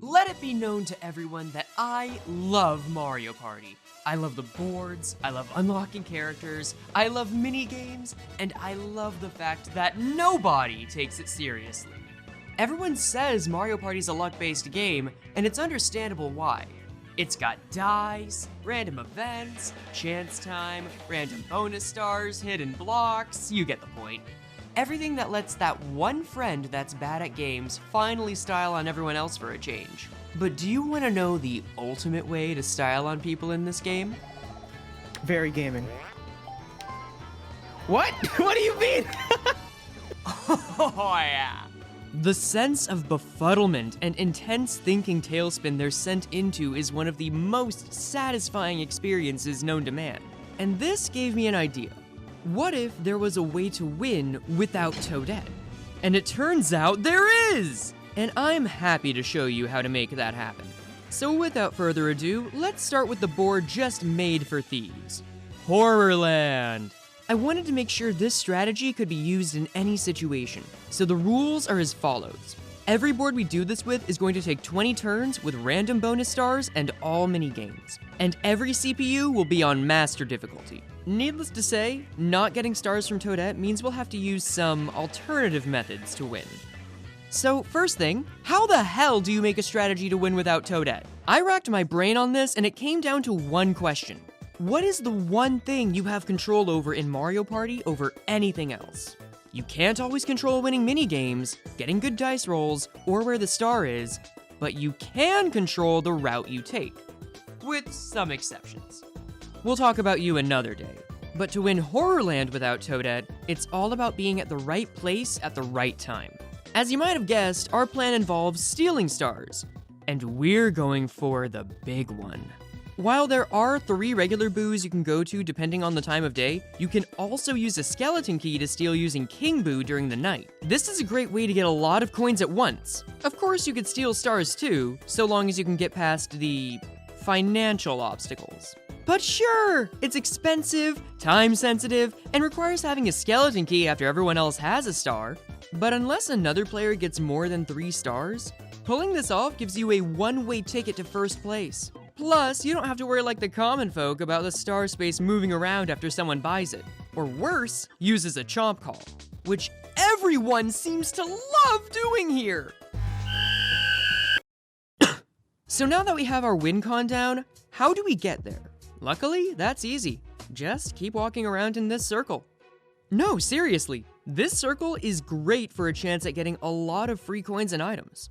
Let it be known to everyone that I love Mario Party. I love the boards, I love unlocking characters, I love mini-games, and I love the fact that nobody takes it seriously. Everyone says Mario Party's a luck-based game, and it's understandable why. It's got dice, random events, chance time, random bonus stars, hidden blocks, you get the point. Everything that lets that one friend that's bad at games finally style on everyone else for a change. But do you want to know the ultimate way to style on people in this game? Very gaming. What? What do you mean? Oh yeah! The sense of befuddlement and intense thinking tailspin they're sent into is one of the most satisfying experiences known to man. And this gave me an idea. What if there was a way to win without Toadette? And it turns out there is! And I'm happy to show you how to make that happen. So without further ado, let's start with the board just made for thieves. Horrorland! I wanted to make sure this strategy could be used in any situation, so the rules are as follows. Every board we do this with is going to take 20 turns with random bonus stars and all mini-games. And every CPU will be on master difficulty. Needless to say, not getting stars from Toadette means we'll have to use some alternative methods to win. So first thing, how the hell do you make a strategy to win without Toadette? I racked my brain on this and it came down to one question. What is the one thing you have control over in Mario Party over anything else? You can't always control winning mini-games, getting good dice rolls, or where the star is, but you can control the route you take. With some exceptions. We'll talk about you another day. But to win Horrorland without Toadette, it's all about being at the right place at the right time. As you might have guessed, our plan involves stealing stars. And we're going for the big one. While there are 3 regular boos you can go to depending on the time of day, you can also use a skeleton key to steal using King Boo during the night. This is a great way to get a lot of coins at once. Of course, you could steal stars too, so long as you can get past the financial obstacles. But sure, it's expensive, time-sensitive, and requires having a skeleton key after everyone else has a star. But unless another player gets more than 3 stars, pulling this off gives you a one-way ticket to first place. Plus, you don't have to worry like the common folk about the star space moving around after someone buys it. Or worse, uses a chomp call, which everyone seems to love doing here. So now that we have our win con down, how do we get there? Luckily, that's easy. Just keep walking around in this circle. No, seriously, this circle is great for a chance at getting a lot of free coins and items.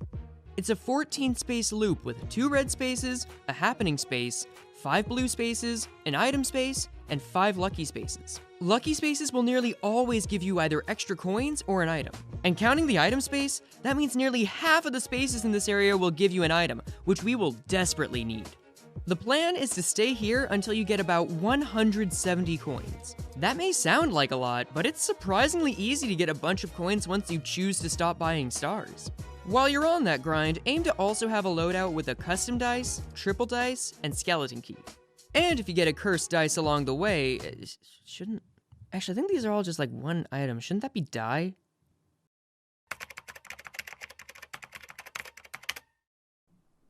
It's a 14-space loop with 2 red spaces, a happening space, 5 blue spaces, an item space, and 5 lucky spaces. Lucky spaces will nearly always give you either extra coins or an item. And counting the item space, that means nearly half of the spaces in this area will give you an item, which we will desperately need. The plan is to stay here until you get about 170 coins. That may sound like a lot, but it's surprisingly easy to get a bunch of coins once you choose to stop buying stars. While you're on that grind, aim to also have a loadout with a custom dice, triple dice, and skeleton key. And if you get a cursed dice along the way, shouldn't... Actually, I think these are all just like one item. Shouldn't that be die?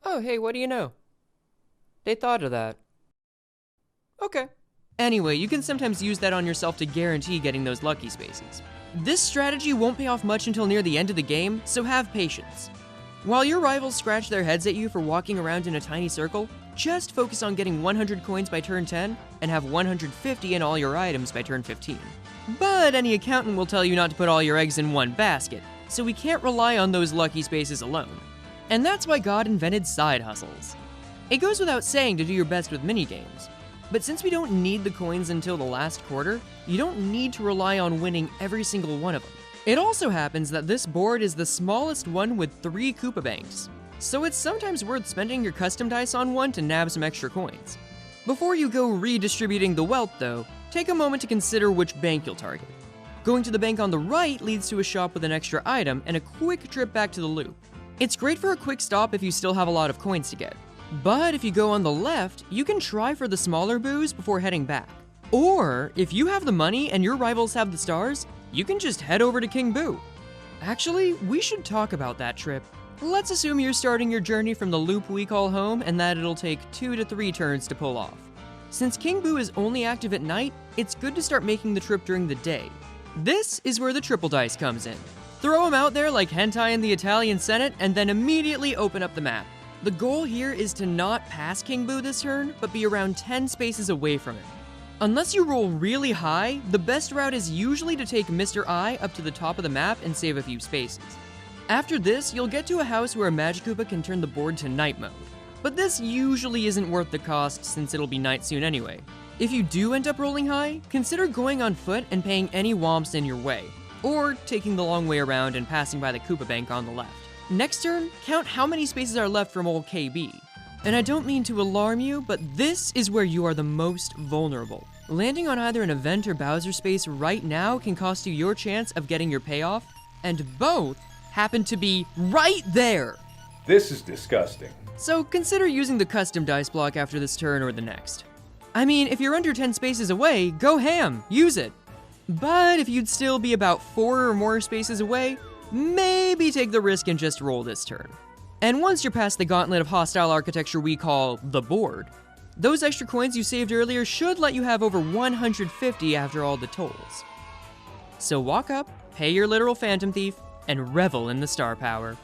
Oh, hey, what do you know? They thought of that. Okay. Anyway, you can sometimes use that on yourself to guarantee getting those lucky spaces. This strategy won't pay off much until near the end of the game, so have patience. While your rivals scratch their heads at you for walking around in a tiny circle, just focus on getting 100 coins by turn 10 and have 150 in all your items by turn 15. But any accountant will tell you not to put all your eggs in one basket, so we can't rely on those lucky spaces alone. And that's why God invented side hustles. It goes without saying to do your best with minigames. But since we don't need the coins until the last quarter, you don't need to rely on winning every single one of them. It also happens that this board is the smallest one with 3 Koopa banks, so it's sometimes worth spending your custom dice on one to nab some extra coins. Before you go redistributing the wealth though, take a moment to consider which bank you'll target. Going to the bank on the right leads to a shop with an extra item and a quick trip back to the loop. It's great for a quick stop if you still have a lot of coins to get. But if you go on the left, you can try for the smaller boos before heading back. Or, if you have the money and your rivals have the stars, you can just head over to King Boo. Actually, we should talk about that trip. Let's assume you're starting your journey from the loop we call home and that it'll take 2 to 3 turns to pull off. Since King Boo is only active at night, it's good to start making the trip during the day. This is where the triple dice comes in. Throw him out there like hentai in the Italian Senate and then immediately open up the map. The goal here is to not pass King Boo this turn, but be around 10 spaces away from him. Unless you roll really high, the best route is usually to take Mr. I up to the top of the map and save a few spaces. After this, you'll get to a house where a Magikoopa can turn the board to night mode. But this usually isn't worth the cost since it'll be night soon anyway. If you do end up rolling high, consider going on foot and paying any womps in your way, or taking the long way around and passing by the Koopa Bank on the left. Next turn, count how many spaces are left from old KB. And I don't mean to alarm you, but this is where you are the most vulnerable. Landing on either an event or Bowser space right now can cost you your chance of getting your payoff, and both happen to be right there. This is disgusting. So consider using the custom dice block after this turn or the next. I mean, if you're under 10 spaces away, go ham, use it. But if you'd still be about 4 or more spaces away, maybe take the risk and just roll this turn. And once you're past the gauntlet of hostile architecture we call the board, those extra coins you saved earlier should let you have over 150 after all the tolls. So walk up, pay your literal Phantom Thief, and revel in the star power.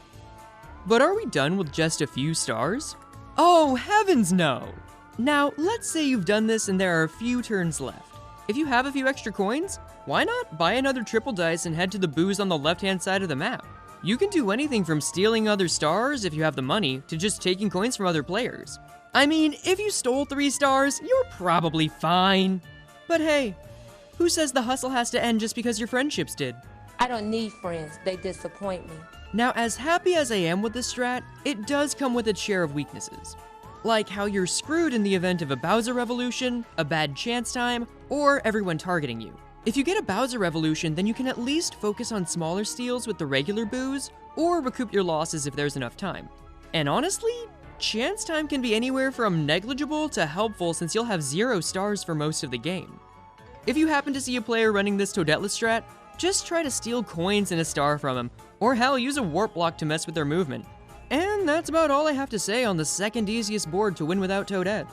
But are we done with just a few stars? Oh, heavens no! Now, let's say you've done this and there are a few turns left. If you have a few extra coins, why not buy another triple dice and head to the booze on the left-hand side of the map? You can do anything from stealing other stars if you have the money, to just taking coins from other players. I mean, if you stole 3 stars, you're probably fine. But hey, who says the hustle has to end just because your friendships did? I don't need friends, they disappoint me. Now, as happy as I am with this strat, it does come with its share of weaknesses. Like how you're screwed in the event of a Bowser Revolution, a bad chance time, or everyone targeting you. If you get a Bowser Revolution, then you can at least focus on smaller steals with the regular boos, or recoup your losses if there's enough time. And honestly, chance time can be anywhere from negligible to helpful since you'll have 0 stars for most of the game. If you happen to see a player running this Toadette-less strat, just try to steal coins and a star from him, or hell, use a warp block to mess with their movement. And that's about all I have to say on the second easiest board to win without Toadette.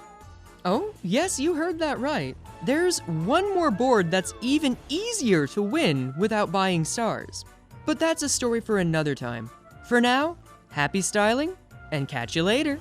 Oh, yes, you heard that right. There's one more board that's even easier to win without buying stars. But that's a story for another time. For now, happy styling, and catch you later.